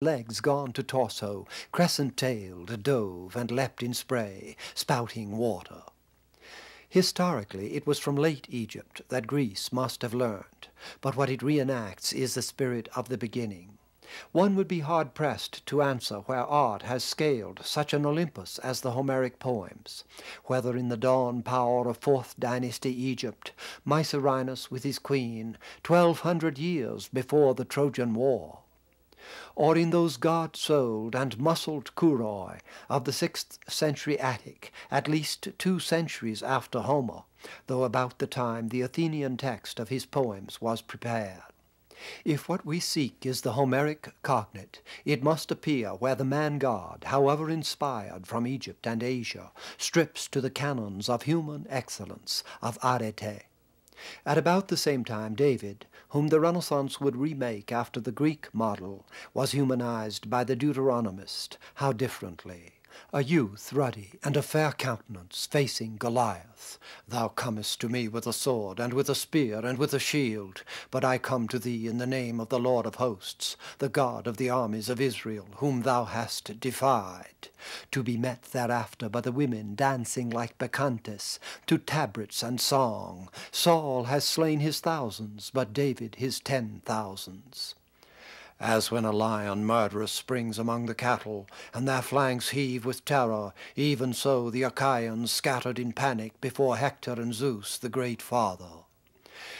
legs gone to torso, crescent-tailed, dove and leapt in spray, spouting water. Historically, it was from late Egypt that Greece must have learned, but what it reenacts is the spirit of the beginning. One would be hard-pressed to answer where art has scaled such an Olympus as the Homeric poems, whether in the dawn power of 4th dynasty Egypt, Mycerinus with his queen, 1200 years before the Trojan War, or in those god-souled and muscled Kuroi of the 6th century Attic, at least 2 centuries after Homer, though about the time the Athenian text of his poems was prepared. If what we seek is the Homeric cognate, it must appear where the man-god, however inspired from Egypt and Asia, strips to the canons of human excellence, of arete. At about the same time, David, whom the Renaissance would remake after the Greek model, was humanized by the Deuteronomist. How differently! A youth ruddy and of fair countenance, facing Goliath. Thou comest to me with a sword, and with a spear, and with a shield, but I come to thee in the name of the Lord of hosts, the God of the armies of Israel, whom thou hast defied, to be met thereafter by the women dancing like bacchantes, to tabrets and song. Saul has slain his thousands, but David his 10,000s. As when a lion murderous springs among the cattle, and their flanks heave with terror, even so the Achaeans scattered in panic before Hector and Zeus, the great father.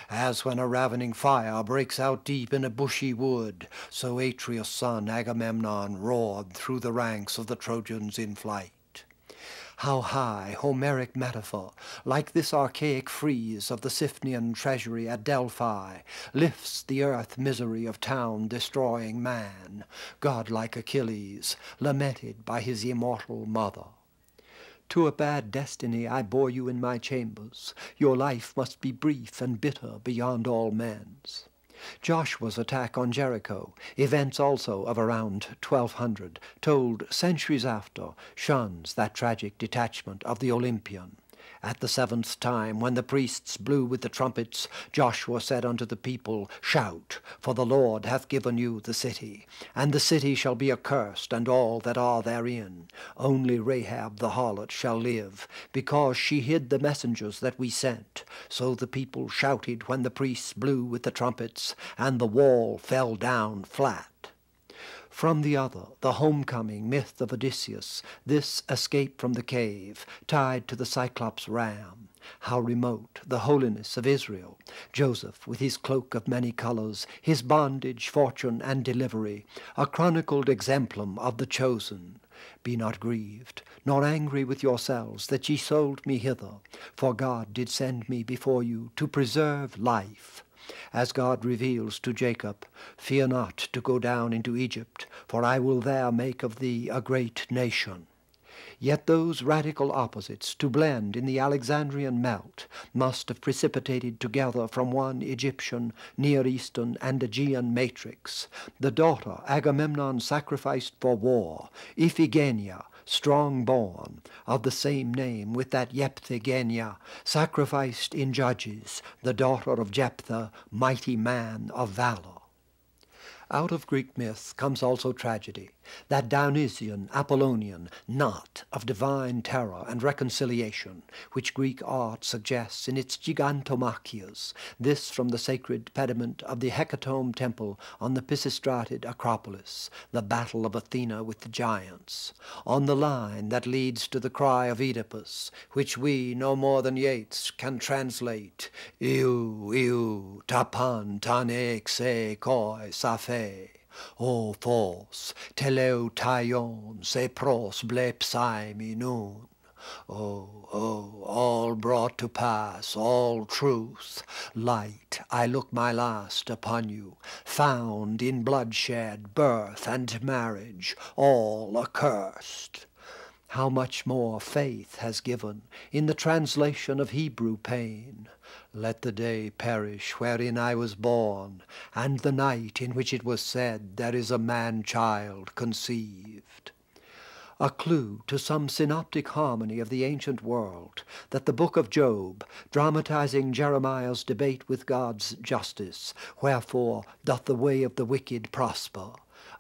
As when a ravening fire breaks out deep in a bushy wood, so Atreus' son Agamemnon roared through the ranks of the Trojans in flight. How high Homeric metaphor, like this archaic frieze of the Siphnian treasury at Delphi, lifts the earth misery of town-destroying man, godlike Achilles, lamented by his immortal mother. To a bad destiny I bore you in my chambers. Your life must be brief and bitter beyond all men's. Joshua's attack on Jericho, events also of around 1200, told centuries after, shuns that tragic detachment of the Olympian. At the 7th time, when the priests blew with the trumpets, Joshua said unto the people, Shout, for the Lord hath given you the city, and the city shall be accursed, and all that are therein. Only Rahab the harlot shall live, because she hid the messengers that we sent. So the people shouted when the priests blew with the trumpets, and the wall fell down flat. From the other, the homecoming myth of Odysseus, this escape from the cave, tied to the Cyclops ram. How remote the holiness of Israel, Joseph with his cloak of many colors, his bondage, fortune, and delivery, a chronicled exemplum of the chosen. Be not grieved, nor angry with yourselves that ye sold me hither, for God did send me before you to preserve life. As God reveals to Jacob, Fear not to go down into Egypt, for I will there make of thee a great nation. Yet those radical opposites, to blend in the Alexandrian melt, must have precipitated together from one Egyptian, Near Eastern, and Aegean matrix, the daughter Agamemnon sacrificed for war, Iphigenia, strong-born, of the same name with that Yephthygenia, sacrificed in Judges, the daughter of Jephthah, mighty man of valor. Out of Greek myth comes also tragedy, that Dionysian, Apollonian knot of divine terror and reconciliation, which Greek art suggests in its gigantomachias, this from the sacred pediment of the Hecatomb temple on the Pisistratid Acropolis, the battle of Athena with the giants, on the line that leads to the cry of Oedipus, which we, no more than Yeats, can translate, Iu, iu, tapan, tane, xe, koi, safe. O phos, teleutaion, se pros blepsaimi nun. Oh, all brought to pass, all truth, light, I look my last upon you, found in bloodshed, birth, and marriage, all accursed. How much more faith has given in the translation of Hebrew pain. Let the day perish wherein I was born, and the night in which it was said there is a man-child conceived. A clue to some synoptic harmony of the ancient world, that the book of Job, dramatizing Jeremiah's debate with God's justice, wherefore doth the way of the wicked prosper,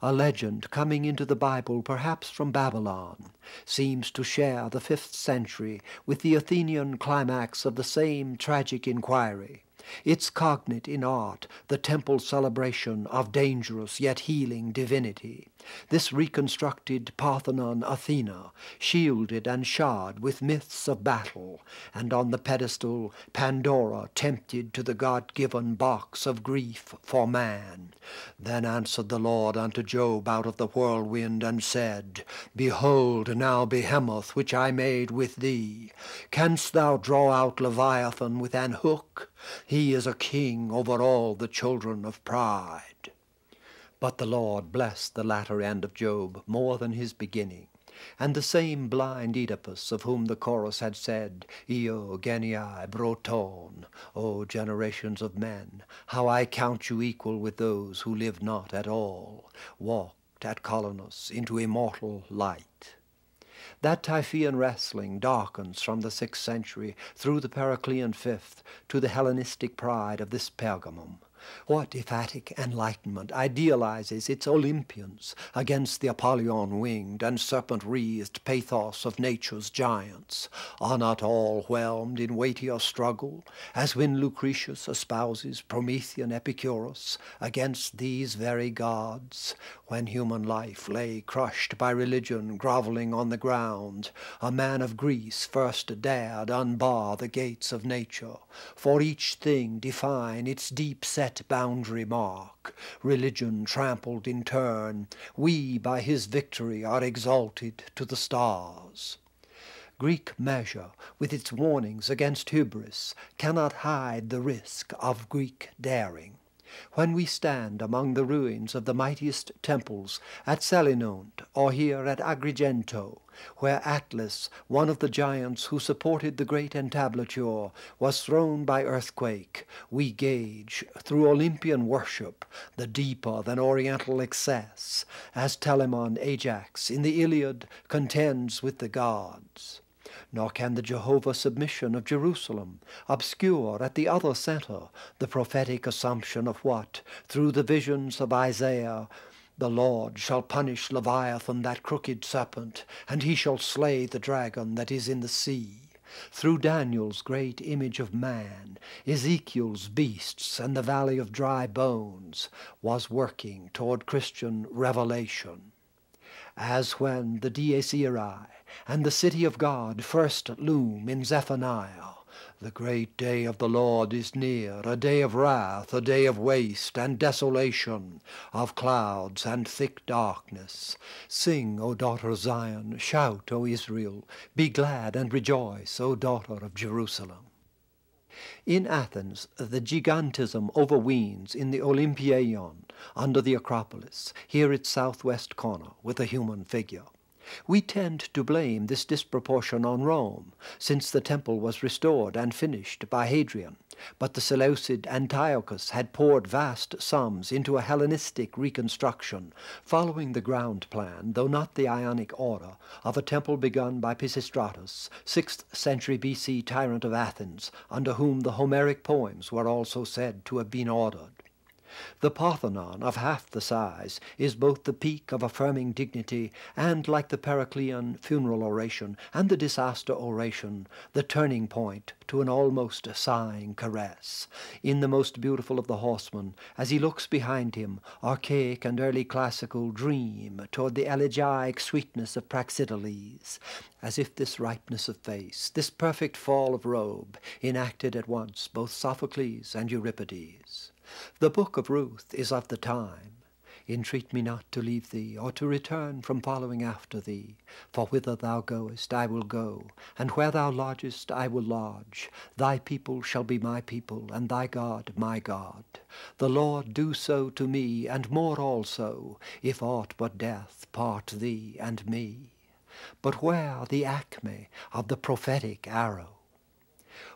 a legend coming into the Bible perhaps from Babylon, seems to share the 5th century with the Athenian climax of the same tragic inquiry. It's cognate in art, the temple celebration of dangerous yet healing divinity. This reconstructed Parthenon Athena, shielded and shod with myths of battle, and on the pedestal Pandora tempted to the God-given box of grief for man. Then answered the Lord unto Job out of the whirlwind, and said, Behold now Behemoth, which I made with thee. Canst thou draw out Leviathan with an hook? He is a king over all the children of pride. But the Lord blessed the latter end of Job more than his beginning. And the same blind Oedipus of whom the chorus had said, Io genii broton, O generations of men, how I count you equal with those who live not at all, walked at Colonus into immortal light. That Typhoean wrestling darkens from the 6th century through the Periclean 5th to the Hellenistic pride of this Pergamum. What if Attic enlightenment idealizes its Olympians against the Apollyon-winged and serpent-wreathed pathos of nature's giants? Are not all whelmed in weightier struggle, as when Lucretius espouses Promethean Epicurus against these very gods? When human life lay crushed by religion grovelling on the ground, a man of Greece first dared unbar the gates of nature, for each thing define its deep-set boundary mark. Religion trampled in turn, we by his victory are exalted to the stars. Greek measure, with its warnings against hubris, cannot hide the risk of Greek daring. When we stand among the ruins of the mightiest temples at Selinont or here at Agrigento, where Atlas, one of the giants who supported the great entablature, was thrown by earthquake, we gauge, through Olympian worship, the deeper than oriental excess, as Telamon Ajax in the Iliad contends with the gods. Nor can the Jehovah submission of Jerusalem obscure at the other center the prophetic assumption of what, through the visions of Isaiah, the Lord shall punish Leviathan, that crooked serpent, and he shall slay the dragon that is in the sea. Through Daniel's great image of man, Ezekiel's beasts and the valley of dry bones was working toward Christian revelation. As when the Dies Irae and the city of God first loom in Zephaniah, the great day of the Lord is near, a day of wrath, a day of waste and desolation, of clouds and thick darkness. Sing, O daughter Zion, shout, O Israel, be glad and rejoice, O daughter of Jerusalem. In Athens, the gigantism overweens in the Olympieion, under the Acropolis, here its southwest corner, with a human figure. We tend to blame this disproportion on Rome, since the temple was restored and finished by Hadrian, but the Seleucid Antiochus had poured vast sums into a Hellenistic reconstruction, following the ground plan, though not the Ionic order, of a temple begun by Pisistratus, 6th century BC tyrant of Athens, under whom the Homeric poems were also said to have been ordered. The Parthenon, of half the size, is both the peak of affirming dignity and, like the Periclean funeral oration and the disaster oration, the turning point to an almost sighing caress. In the most beautiful of the horsemen, as he looks behind him, archaic and early classical dream toward the elegiac sweetness of Praxiteles, as if this ripeness of face, this perfect fall of robe, enacted at once both Sophocles and Euripides. The book of Ruth is of the time. Entreat me not to leave thee, or to return from following after thee. For whither thou goest I will go, and where thou lodgest I will lodge. Thy people shall be my people, and thy God my God. The Lord do so to me, and more also, if aught but death part thee and me. But where the acme of the prophetic arrow?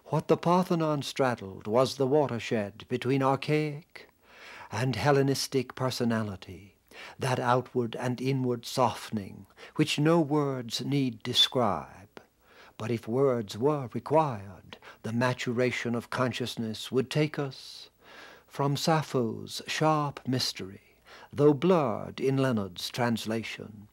What the Parthenon straddled was the watershed between archaic and Hellenistic personality, that outward and inward softening which no words need describe. But if words were required, the maturation of consciousness would take us from Sappho's sharp mystery, though blurred in Leonard's translation.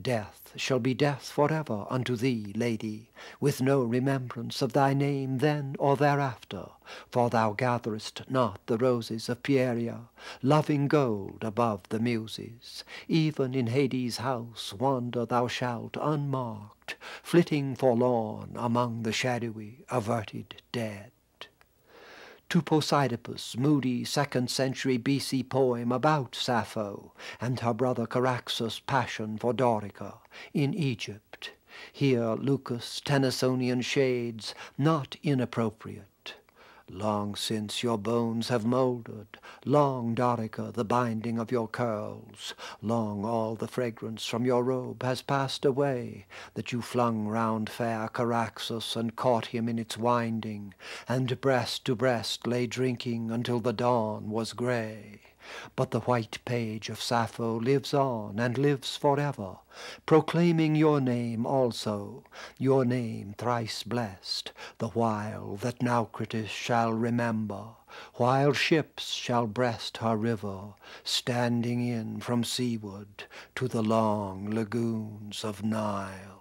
Death shall be death forever unto thee, lady, with no remembrance of thy name then or thereafter, for thou gatherest not the roses of Pieria, loving gold above the muses. Even in Hades' house wander thou shalt unmarked, flitting forlorn among the shadowy, averted dead. To Poseidopus' moody 2nd century BC poem about Sappho and her brother Caraxus' passion for Dorica in Egypt. Here Lucas' Tennysonian shades not inappropriate. Long since your bones have mouldered, long, Dorica, the binding of your curls, long all the fragrance from your robe has passed away, that you flung round fair Caraxus and caught him in its winding, and breast to breast lay drinking until the dawn was grey. But the white page of Sappho lives on and lives forever, proclaiming your name also, your name thrice blessed, the while that Naucritus shall remember, while ships shall breast her river, standing in from seaward to the long lagoons of Nile.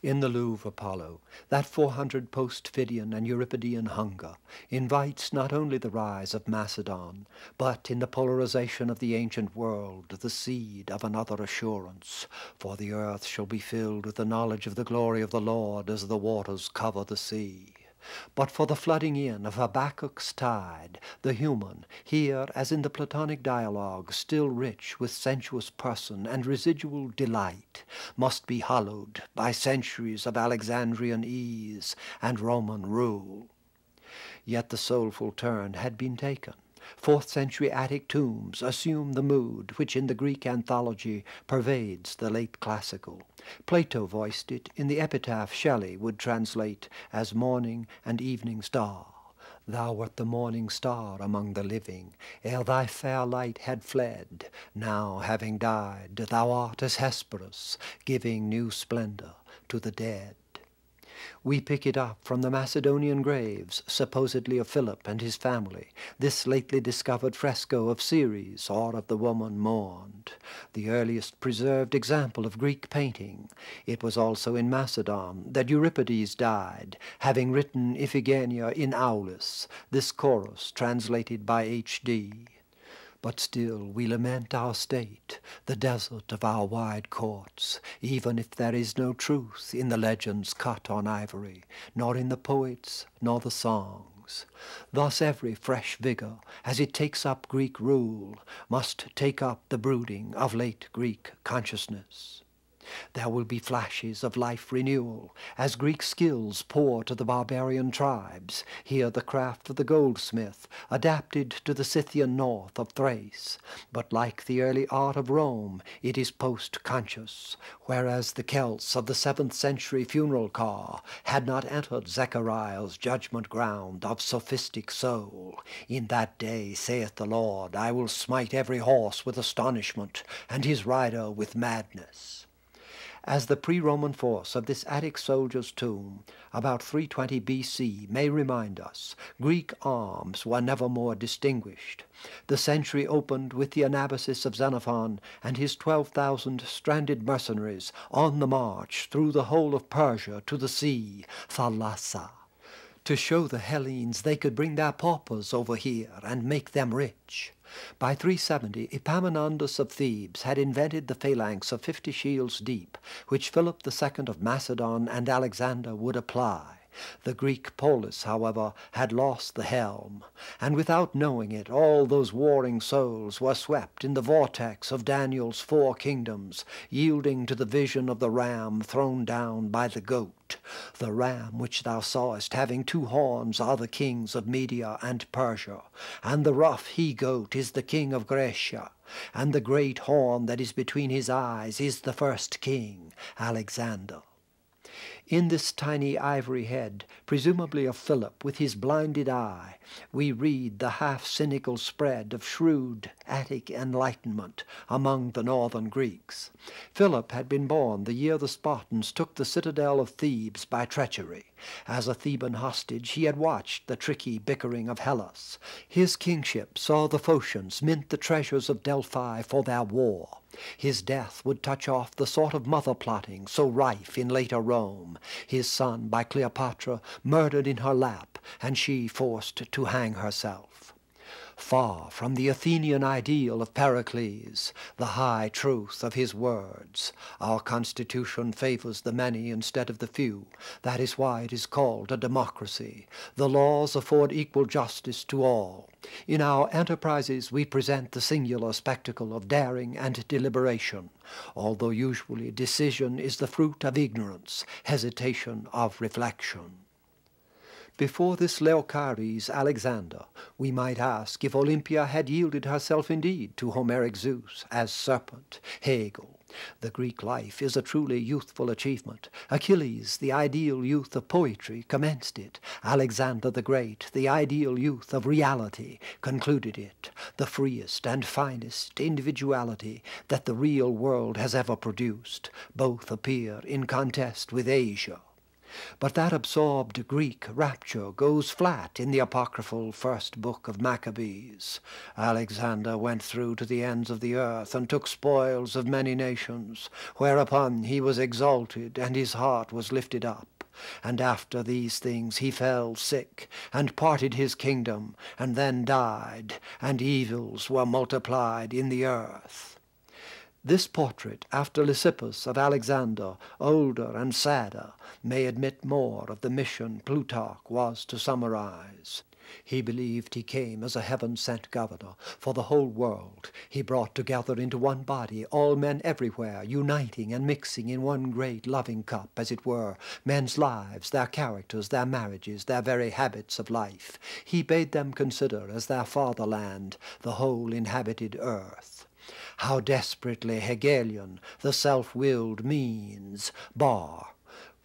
In the Louvre Apollo, that 400 post-Phidian and Euripidean hunger invites not only the rise of Macedon, but in the polarization of the ancient world, the seed of another assurance, for the earth shall be filled with the knowledge of the glory of the Lord as the waters cover the sea. But for the flooding in of Habakkuk's tide, the human, here as in the Platonic dialogue, still rich with sensuous person and residual delight, must be hallowed by centuries of Alexandrian ease and Roman rule. Yet the soulful turn had been taken. 4th century Attic tombs assume the mood which in the Greek anthology pervades the late classical. Plato voiced it in the epitaph Shelley would translate as morning and evening star. Thou wert the morning star among the living, ere thy fair light had fled. Now, having died, thou art as Hesperus, giving new splendor to the dead. We pick it up from the Macedonian graves, supposedly of Philip and his family, this lately discovered fresco of Ceres or of the woman mourned, the earliest preserved example of Greek painting. It was also in Macedon that Euripides died, having written Iphigenia in Aulis, this chorus translated by H.D. But still we lament our state, the desert of our wide courts, even if there is no truth in the legends cut on ivory, nor in the poets, nor the songs. Thus every fresh vigor, as it takes up Greek rule, must take up the brooding of late Greek consciousness. There will be flashes of life renewal, as Greek skills pour to the barbarian tribes. Here the craft of the goldsmith, adapted to the Scythian north of Thrace. But like the early art of Rome, it is post-conscious, whereas the Celts of the 7th century funeral car had not entered Zechariah's judgment ground of sophistic soul. In that day, saith the Lord, I will smite every horse with astonishment, and his rider with madness. As the pre-Roman force of this Attic soldier's tomb, about 320 B.C., may remind us, Greek arms were never more distinguished. The century opened with the Anabasis of Xenophon and his 12,000 stranded mercenaries on the march through the whole of Persia to the sea, Thalassa, to show the Hellenes they could bring their paupers over here and make them rich. By 370, Epaminondas of Thebes had invented the phalanx of 50 shields deep, which Philip II of Macedon and Alexander would apply. The Greek polis, however, had lost the helm, and without knowing it, all those warring souls were swept in the vortex of Daniel's 4 kingdoms, yielding to the vision of the ram thrown down by the goat. The ram which thou sawest having 2 horns are the kings of Media and Persia, and the rough he-goat is the king of Graecia, and the great horn that is between his eyes is the first king, Alexander. In this tiny ivory head, presumably of Philip with his blinded eye, we read the half-cynical spread of shrewd Attic enlightenment among the northern Greeks. Philip had been born the year the Spartans took the citadel of Thebes by treachery. As a Theban hostage, he had watched the tricky bickering of Hellas. His kingship saw the Phocians mint the treasures of Delphi for their war. His death would touch off the sort of mother plotting so rife in later Rome. His son, by Cleopatra, murdered in her lap, and she forced to hang herself. Far from the Athenian ideal of Pericles, the high truth of his words, our Constitution favors the many instead of the few. That is why it is called a democracy. The laws afford equal justice to all. In our enterprises we present the singular spectacle of daring and deliberation, although usually decision is the fruit of ignorance, hesitation of reflection. Before this Leochares Alexander, we might ask if Olympia had yielded herself indeed to Homeric Zeus as serpent, Hegel. The Greek life is a truly youthful achievement. Achilles, the ideal youth of poetry, commenced it. Alexander the Great, the ideal youth of reality, concluded it. The freest and finest individuality that the real world has ever produced. Both appear in contest with Asia. But that absorbed Greek rapture goes flat in the apocryphal first book of Maccabees. Alexander went through to the ends of the earth and took spoils of many nations, whereupon he was exalted and his heart was lifted up. And after these things he fell sick, and parted his kingdom, and then died, and evils were multiplied in the earth. This portrait, after Lysippus of Alexander, older and sadder, may admit more of the mission Plutarch was to summarize. He believed he came as a heaven-sent governor for the whole world. He brought together into one body all men everywhere, uniting and mixing in one great loving cup, as it were, men's lives, their characters, their marriages, their very habits of life. He bade them consider as their fatherland the whole inhabited earth. How desperately Hegelian the self-willed means, bar.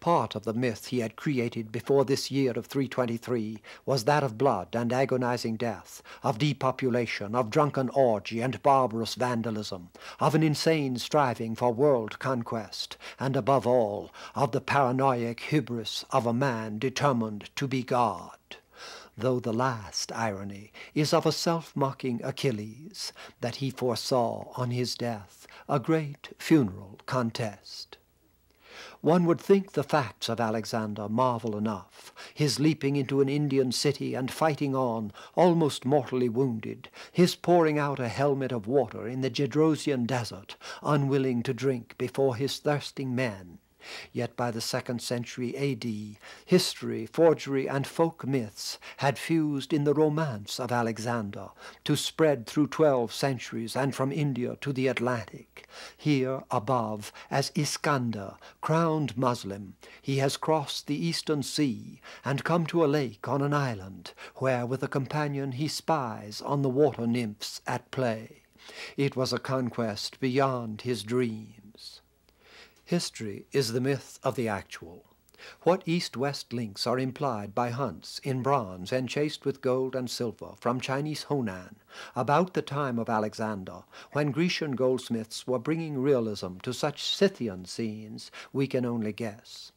Part of the myth he had created before this year of 323 was that of blood and agonizing death, of depopulation, of drunken orgy and barbarous vandalism, of an insane striving for world conquest, and above all, of the paranoiac hubris of a man determined to be God. Though the last irony is of a self-mocking Achilles, that he foresaw on his death a great funeral contest. One would think the facts of Alexander marvel enough, his leaping into an Indian city and fighting on, almost mortally wounded, his pouring out a helmet of water in the Gedrosian desert, unwilling to drink before his thirsting men. Yet by the 2nd century A.D., history, forgery, and folk myths had fused in the romance of Alexander, to spread through 12 centuries and from India to the Atlantic. Here above, as Iskander, crowned Muslim, he has crossed the eastern sea and come to a lake on an island, where with a companion he spies on the water nymphs at play. It was a conquest beyond his dreams. History is the myth of the actual. What east-west links are implied by hunts in bronze enchased with gold and silver from Chinese Honan about the time of Alexander, when Grecian goldsmiths were bringing realism to such Scythian scenes, we can only guess.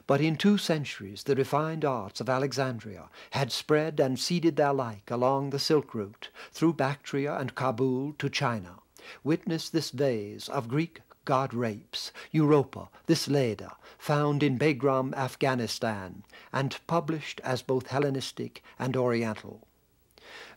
But in 2 centuries the refined arts of Alexandria had spread and seeded their like along the Silk Route, through Bactria and Kabul to China. Witness this vase of Greek god-rapes, Europa, this Leda, found in Begram, Afghanistan, and published as both Hellenistic and Oriental.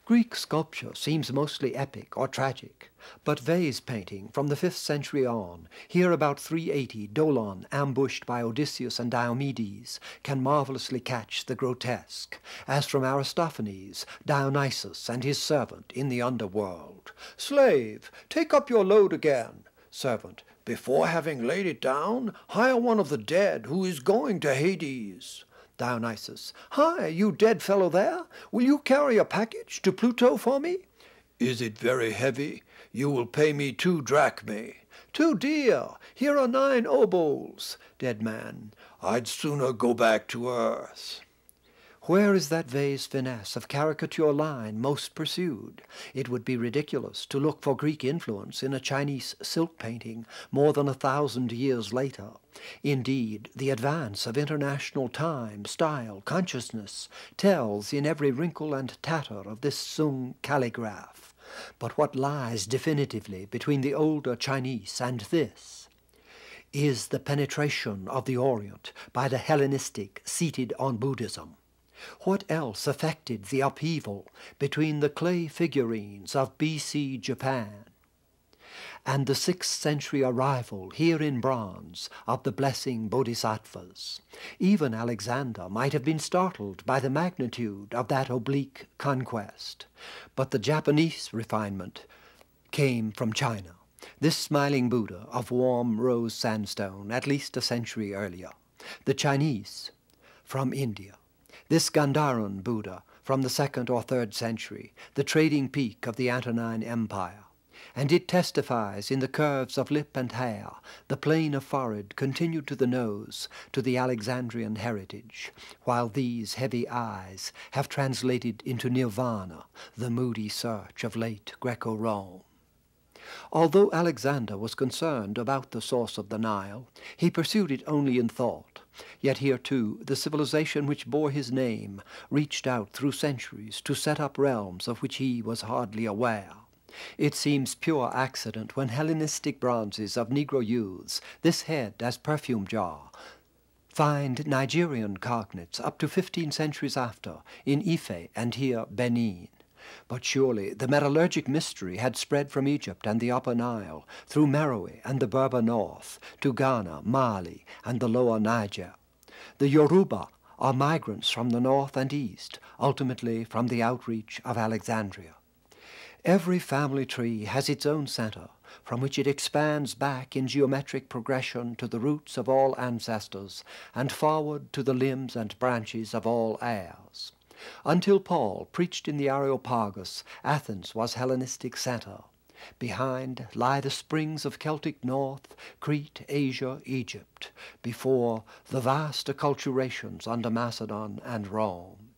Greek sculpture seems mostly epic or tragic, but vase painting from the 5th century on, here about 380, Dolon ambushed by Odysseus and Diomedes, can marvelously catch the grotesque, as from Aristophanes, Dionysus and his servant in the underworld. "Slave, take up your load again." Servant, "Before having laid it down, hire one of the dead who is going to Hades." Dionysus, "Hi, you dead fellow there, will you carry a package to Pluto for me?" "Is it very heavy? You will pay me 2 drachmae." Too dear. Here are 9 obols. Dead man. I'd sooner go back to earth. Where is that vase finesse of caricature line most pursued? It would be ridiculous to look for Greek influence in a Chinese silk painting more than 1,000 years later. Indeed, the advance of international time, style, consciousness tells in every wrinkle and tatter of this Sung calligraph. But what lies definitively between the older Chinese and this is the penetration of the Orient by the Hellenistic seated on Buddhism. What else affected the upheaval between the clay figurines of BC Japan and the 6th century arrival here in bronze of the blessing bodhisattvas? Even Alexander might have been startled by the magnitude of that oblique conquest. But the Japanese refinement came from China, this smiling Buddha of warm rose sandstone at least a century earlier. The Chinese from India. This Gandharan Buddha from the 2nd or 3rd century, the trading peak of the Antonine Empire. And it testifies in the curves of lip and hair, the plane of forehead continued to the nose, to the Alexandrian heritage, while these heavy eyes have translated into nirvana, the moody search of late Greco-Rome. Although Alexander was concerned about the source of the Nile, he pursued it only in thought. Yet here, too, the civilization which bore his name reached out through centuries to set up realms of which he was hardly aware. It seems pure accident when Hellenistic bronzes of Negro youths, this head as perfume jar, find Nigerian cognates up to 15 centuries after, in Ife and here Benin. But surely the metallurgic mystery had spread from Egypt and the Upper Nile, through Meroe and the Berber north, to Ghana, Mali, and the lower Niger. The Yoruba are migrants from the north and east, ultimately from the outreach of Alexandria. Every family tree has its own center, from which it expands back in geometric progression to the roots of all ancestors, and forward to the limbs and branches of all heirs. Until Paul preached in the Areopagus, Athens was Hellenistic center. Behind lie the springs of Celtic North, Crete, Asia, Egypt. Before, the vast acculturations under Macedon and Rome.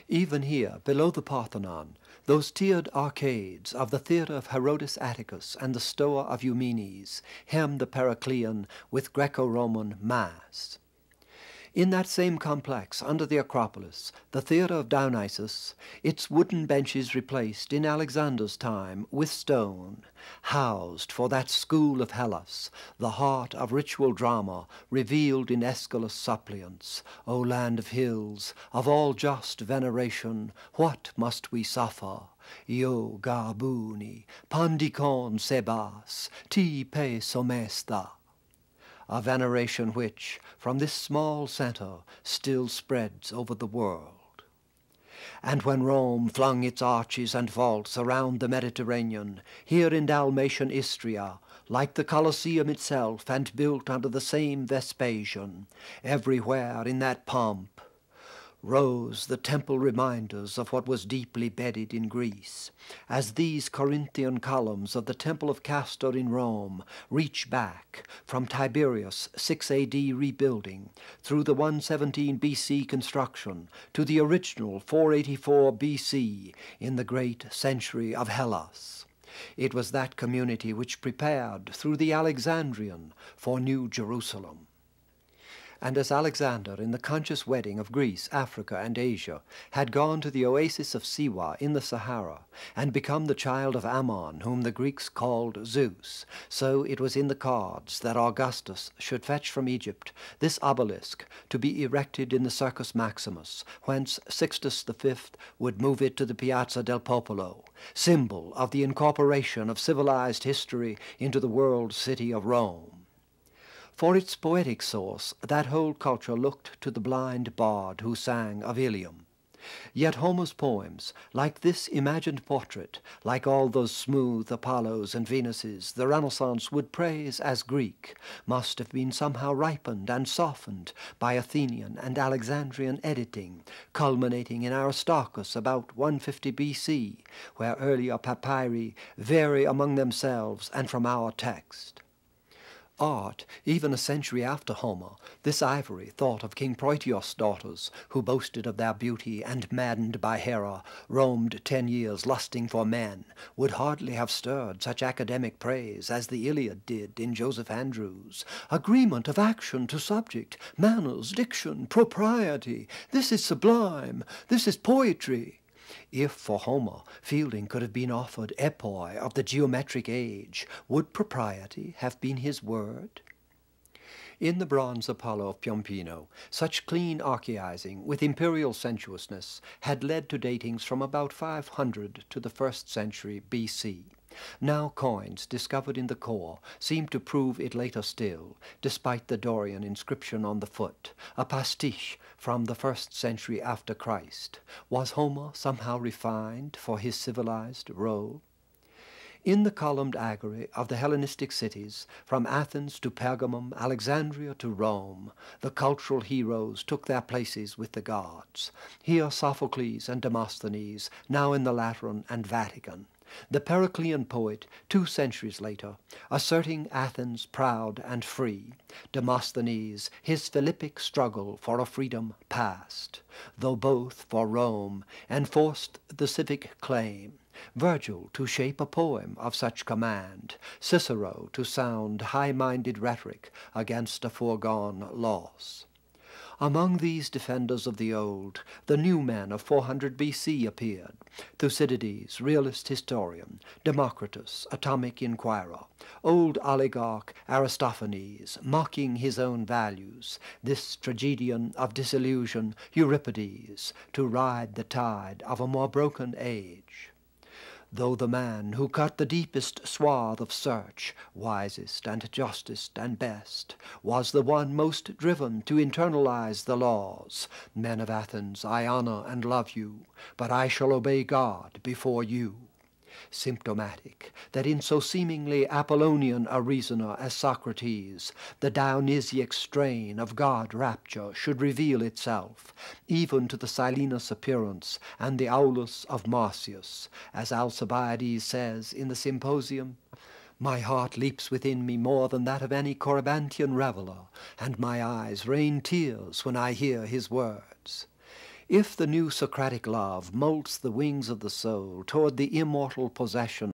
Even here, below the Parthenon, those tiered arcades of the theatre of Herodes Atticus and the Stoa of Eumenes hem the Periclean with Greco-Roman mass. In that same complex, under the Acropolis, the theatre of Dionysus, its wooden benches replaced in Alexander's time with stone, housed for that school of Hellas, the heart of ritual drama revealed in Aeschylus' suppliants. O land of hills, of all just veneration, what must we suffer? Io garbuni, pandikon sebas, ti pe somesta. A veneration which, from this small centre, still spreads over the world. And when Rome flung its arches and vaults around the Mediterranean, here in Dalmatian Istria, like the Colosseum itself and built under the same Vespasian, everywhere in that pomp, rose the temple reminders of what was deeply bedded in Greece, as these Corinthian columns of the Temple of Castor in Rome reach back from Tiberius' 6 A.D. rebuilding through the 117 B.C. construction to the original 484 B.C. in the great century of Hellas. It was that community which prepared through the Alexandrian for New Jerusalem. And as Alexander, in the conscious wedding of Greece, Africa, and Asia, had gone to the oasis of Siwa in the Sahara, and become the child of Ammon, whom the Greeks called Zeus, so it was in the cards that Augustus should fetch from Egypt this obelisk to be erected in the Circus Maximus, whence Sixtus V would move it to the Piazza del Popolo, symbol of the incorporation of civilized history into the world city of Rome. For its poetic source, that whole culture looked to the blind bard who sang of Ilium. Yet Homer's poems, like this imagined portrait, like all those smooth Apollos and Venuses the Renaissance would praise as Greek, must have been somehow ripened and softened by Athenian and Alexandrian editing, culminating in Aristarchus about 150 B.C., where earlier papyri vary among themselves and from our text. Art, even a century after Homer, this ivory thought of King Proteus' daughters, who boasted of their beauty and, maddened by Hera, roamed 10 years lusting for men, would hardly have stirred such academic praise as the Iliad did in Joseph Andrews. Agreement of action to subject, manners, diction, propriety. This is sublime. This is poetry. If, for Homer, Fielding could have been offered epoi of the geometric age, would propriety have been his word? In the bronze Apollo of Piombino, such clean archaizing with imperial sensuousness had led to datings from about 500 to the 1st century BC. Now coins discovered in the core seem to prove it later still, despite the Dorian inscription on the foot, a pastiche from the 1st century after Christ. Was Homer somehow refined for his civilized role? In the columned agora of the Hellenistic cities, from Athens to Pergamum, Alexandria to Rome, the cultural heroes took their places with the gods. Here Sophocles and Demosthenes, now in the Lateran and Vatican. The Periclean poet, 2 centuries later, asserting Athens proud and free. Demosthenes, his Philippic struggle for a freedom past, though both for Rome enforced the civic claim. Virgil to shape a poem of such command, Cicero to sound high-minded rhetoric against a foregone loss. Among these defenders of the old, the new men of 400 BC appeared. Thucydides, realist historian, Democritus, atomic inquirer, old oligarch Aristophanes, mocking his own values, this tragedian of disillusion, Euripides, to ride the tide of a more broken age. Though the man who cut the deepest swath of search, wisest and justest and best, was the one most driven to internalize the laws. Men of Athens, I honor and love you, but I shall obey God before you. Symptomatic that in so seemingly Apollonian a reasoner as Socrates, the Dionysiac strain of God rapture should reveal itself, even to the Silenus appearance and the Aulus of Marcius, as Alcibiades says in the Symposium. My heart leaps within me more than that of any Corybantian reveller, and my eyes rain tears when I hear his words. If the new Socratic love molts the wings of the soul toward the immortal possession